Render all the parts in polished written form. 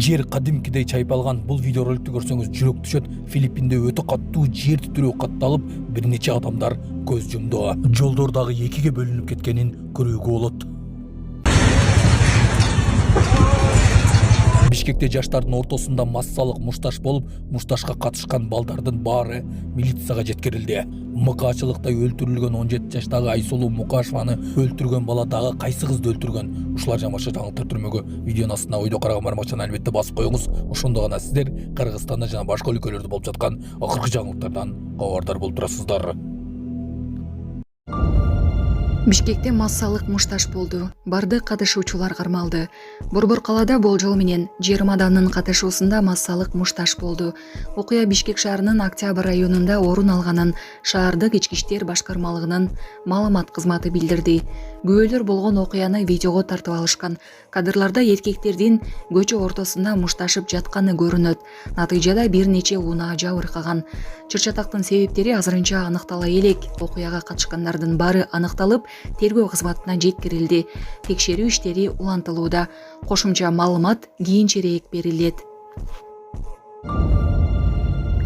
Жер кадимкидей чайпалган бул видеороликту көрсөңүз жүрөк түшөт. Филиппинде өтө каттуу жер титирөө катталып, бир нече адамдар көз жумду. Жолдордагы экиге бөлүнүп кеткенин көрүүгө болот. Бишкекте жаштардын ортосунда массалык мушташ болуп, мушташка катышкан балдардын баары милицияга жеткирилди. Мыкаачылыкта өлтүрүлгөн 17 жаштагы Айсулуу Мукашеваны өлтүргөн бала дагы кайсы кызды өлтүргөн? Ушулар жамаша жаңылыктар түрмөгө видеонун астына ойдо караган бармакчаны албетте басып коюңуз. Ошондо гана сиздер Кыргызстанда жана башка өлкөлөрдө болуп жаткан акыркы жаңылыктардан кабардар болуп турасыздар. Бишкекте массалык мушташ болду. Бардык катышуучулар кармалды. Борбор калаада болжол менен 20 адамдын катышуусунда массалык мушташ болду. Окуя Бишкек шаарынын Октябрь районунда орун алганын шаардык ички иштер башкармалыгынын маалымат кызматы билдирди. Күбөлөр болгон окуяны видеого тартып алышкан. Кадрларда эркектердин көчө ортосунда мушташып жатканы көрүнөт. Натыйжада бир нече унаа жабыркаган. Чыр-чатактын себептери азырынча аныктала элек. Окуяга катышкандардын баары аныкталып, тергөө кызматына жеткирилди. Текшерүү иштери улантылууда. Кошумча маалымат кийинчерээк берилет.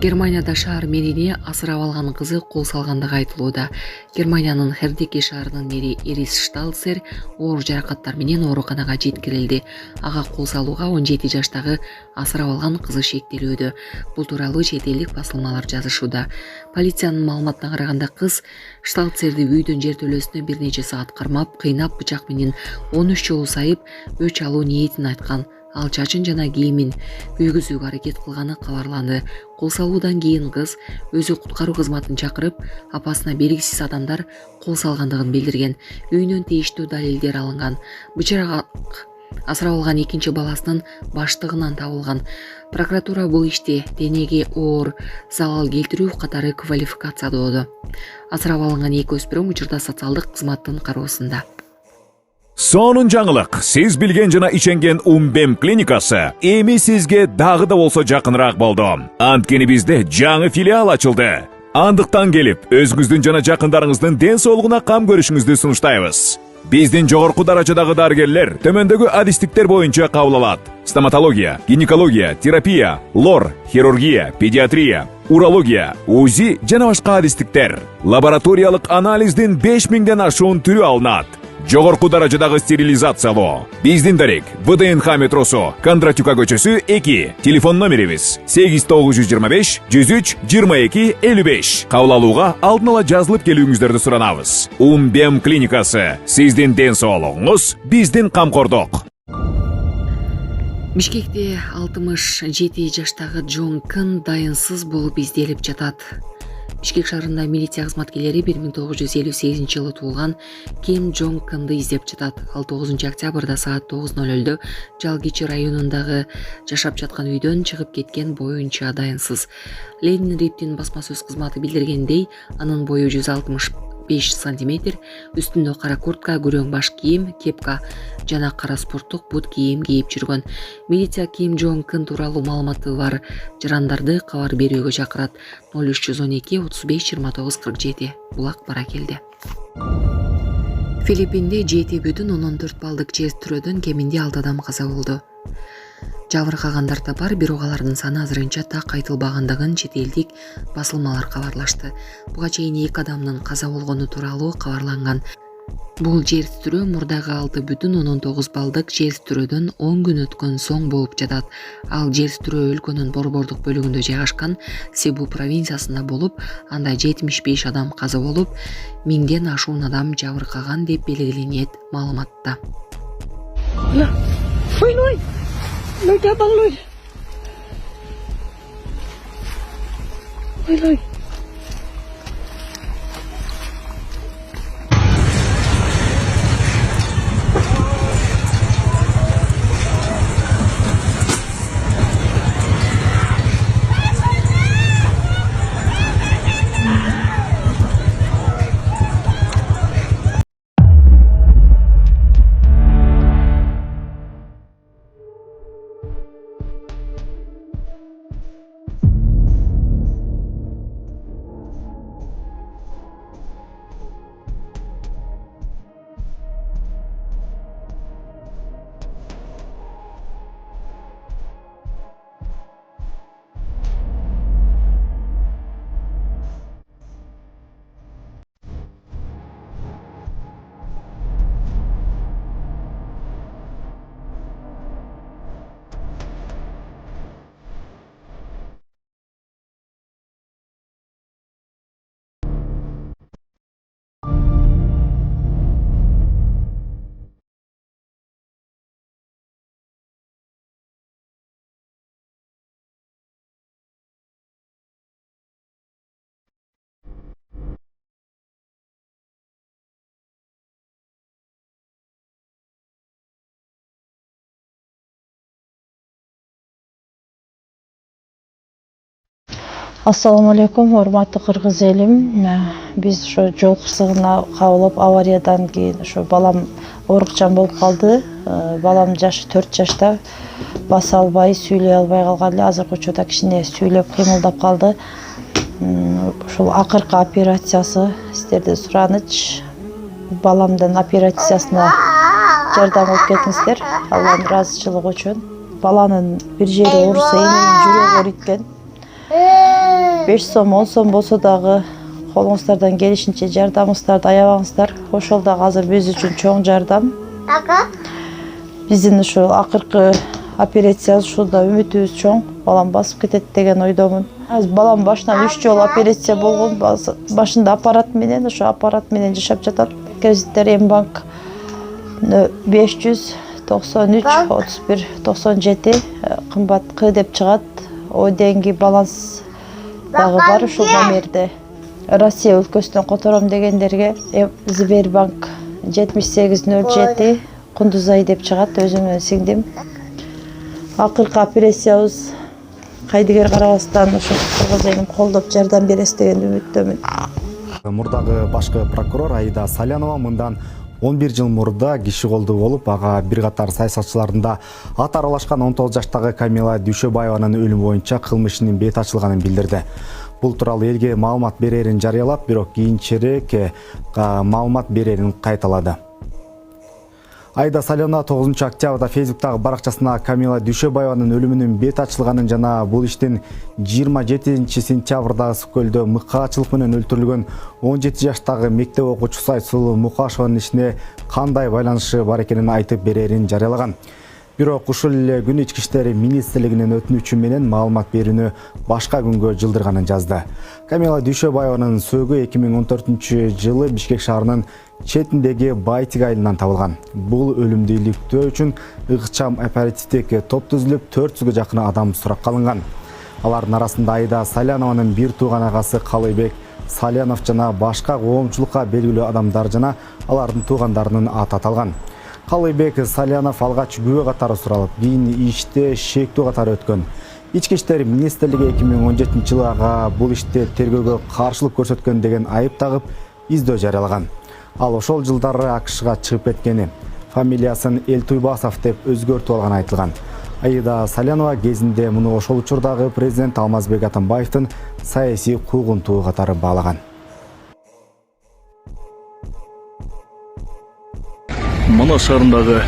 Германияда шаар мэрини асырап алган кызы кол салгандыгы айтылууда. Германиянын Хердеке шаарынын мэри Ирис Шталцер оор жаракаттар менен ооруканага жеткирилди. Ага кол салууга 17 жаштагы асырап алган кызы шектелүүдө. Бул тууралуу чет элдик басылмалар жазышууда. Полициянын маалыматына караганда кыз Шталцерди үйдөн жертөлөсүнө бир нече саат кармап, кыйнап бычак менен 13 жолу сайып, өч алуу ниетин айткан. Ал чачын жана кийимин күйгүзүүгө аракет кылганы кабарланды. Кол салуудан кийин кыз өзү куткаруу кызматын чакырып, апасына белгисиз адамдар кол салгандыгын билдирген. Үйүнөн тийиштүү далилдер алынган. Бычырак асырап алган экинчи баласынын баштыгынан табылган. Прокуратура бул ишти денеге оор залал келтирүү катары квалификациялоодо. Асырап алынган эки өспүрүм учурда социалдык кызматтын кароосунда. Сонун жаңылык. Сиз билген жана ишенген Умбем клиникасы эми сизге дагы да болсо жакыныраак болду. Анткени бизде жаңы филиал ачылды. Андыктан келип, өзүңүздүн жана жакындарыңыздын ден соолугуна кам көрүшүңүздү сунуштайбыз. Биздин жогорку даражадагы дарыгерлер төмөндөгү адистиктер боюнча кабыл алат. Стоматология, гинекология, терапия, лор, хирургия, педиатрия, урология, УЗИ жана башка адистиктер. Лабораториялык анализдин 5000ден ашуун түрү алынат. Жогорку даражадагы стерилизациялоо. Биздин дарек ВДНХ метросу, Кондратюка көчөсү 2. Телефон номерибиз 8925 103 22 55. Кабыл алууга алдын ала жазылып келүүңүздөрдү суранабыз. Умбем клиникасы. Сиздин ден соолугуңуз, биздин камкордук. Бишкекте 67 жаштагы Джон Кын дайынсыз болуп изделип жатат. Бишкек шаарында милиция кызматкерлери 1958 жылы туулган Ким Джон Кынды издеп жатат. Ал 9 октябрда саат 9:00 Жалгичи районундагы жашап жаткан үйдөн чыгып кеткен боюнча дайынсыз. Ленин Риптин басма сөз кызматы билдиргендей, анын бою 165 сантиметр, үстүндө кара куртка, күрөң баш кийим, кепка жана кара спорттук бут кийим кийип жүргөн. Милиция Ким Джон Кын тууралуу маалыматы бар жарандарды кабар берүүгө чакырат. 0312 35 29 47. Булак бара келди. Филиппинде 7,14 балдык жер тирөөдөн кеминде 6 адам каза болду. Жабыркагандар да бар, бирок алардын саны азырынча так айтылбагандыгын чет элдик басылмалар кабарлашты. Буга чейин 2 адамдын каза болгону тууралуу кабарланган. Бул жер титирөө мурдагы 6,19 балдык жер титирөөдөн 10 күн өткөн соң болуп жатат. Ал жер титирөө өлкөнүн борбордук бөлүгүндө жайгашкан Себу провинциясында болуп, анда 75 адам каза болуп, 1000ден ашуун адам жабыркаган деп белгиленет маалыматта. Assalamu alaikum, урматтуу кыргыз элим. Биз ошо жол кырсыгына кабылып, авариядан кийин ошо балам оорукчан болуп калды. Балам жашы 4 жашта, баса албай, сүйлөй албай калган эле. Азыркы учурда кичине сүйлөп, кыймылдап калды. Ушул акыркы операциясы сиздерден сураныч. Баламдын операциясына жардам алып кетиңиздер. Алланын ыраазычылыгы үчүн. Баланын бир жери ооруса, эненин жүрөгү ооруйт. 5 сом, 10 сом болсо дагы колуңуздардан келишинче жардамыңыздарды аябаңыздар. Ошол дагы азыр биз үчүн чоң жардам. Биздин ушу акыркы операция ушунда үмүтүбүз чоң. Балам басып кетет деген ойдомун. Азыр балам башынан 3 жолу операция болгон. Башында аппарат менен, ошо аппарат менен жашап жатат. Кредиттер Мбанк 593 31 97 кымбат К деп чыгат. О деньги баланс дагы бар ушул номерде. Россия өлкөсүнөн котором дегендерге Сбербанк 7807 Кундузай деп чыгат, өзүмдүн сиңдим. Акыркы операциябыз кайдыгер карабастан ошо кыргыз элин колдоп жардам бересиз деген үмүттөмүн. Мурдагы башкы прокурор Аида Салянова мындан 11 жыл мурда киши колду болуп, ага бир катар саясатчылардын да ат аралашкан 19 жаштагы Камила Дүйшөбаеванын өлүмү боюнча кылмышынын бет ачылганын билдирди. Бул тууралуу элге маалымат берерин жарыялап, бирок кийинчерээк маалымат берерин кайталады. Аида Салянова 9 октябрда Фейсбуктагы баракчасына Камила Дүйшөбаеванын өлүмүнүн бет ачылганын жана бул иштин 27 сентябрдагы Сүкөлдө мыкаачылык менен өлтүрүлгөн 17 жаштагы мектеп окуучусу Айсулуу Мукашеванын ишине кандай байланышы бар экенин айтып берерин жарыялаган. Бирок ушул эле күнү Ички иштер министрлигинин өтүнүчү менен маалымат берүүнү башка күнгө жылдырганын жазды. Камила Дүйшөбаеванын сөөгү 2014-жылы Бишкек шаарынын четиндеги Байтик айылынан табылган. Бул өлүмдү иликтөө үчүн ыкчам оперативдик топ түзүлүп, 400га жакын адам суракка алынган. Алардын арасында Аида Салянованын бир тууган агасы Калыйбек Салянов жана башка коомчулукка белгилүү адамдар жана алардын туугандарынын аты аталган. Калыйбек Салянов алгач күбө катары суралып, кийин иште шектүү катары өткөн. Ички иштер министрлиги 2017-жылы ага бул иште тергөөгө каршылык көрсөткөн деген айып тагып, издөө жарыялаган. Ал ошол жылдары АКШга чыгып кеткени, фамилиясын Элтуйбасов деп өзгөртүп алганы айтылган. Аида Салянова кезинде муну ошол учурдагы президент Алмазбек Атамбаевдин саясий куугунтугу катары баалаган. Манас шаарындагы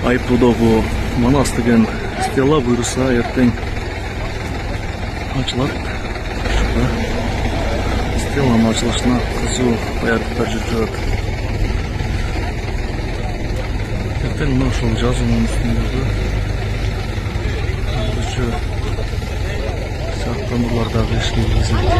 айыптоодогу Манас деген стела буюрса эртең ачылат. Стеланын ачылышына кызуу даярдыктар жүрүп жатат. Эртең мына ошол жазуунун үстүндөгү өзгөчө сактандыруулар дагы ишке киргизилет.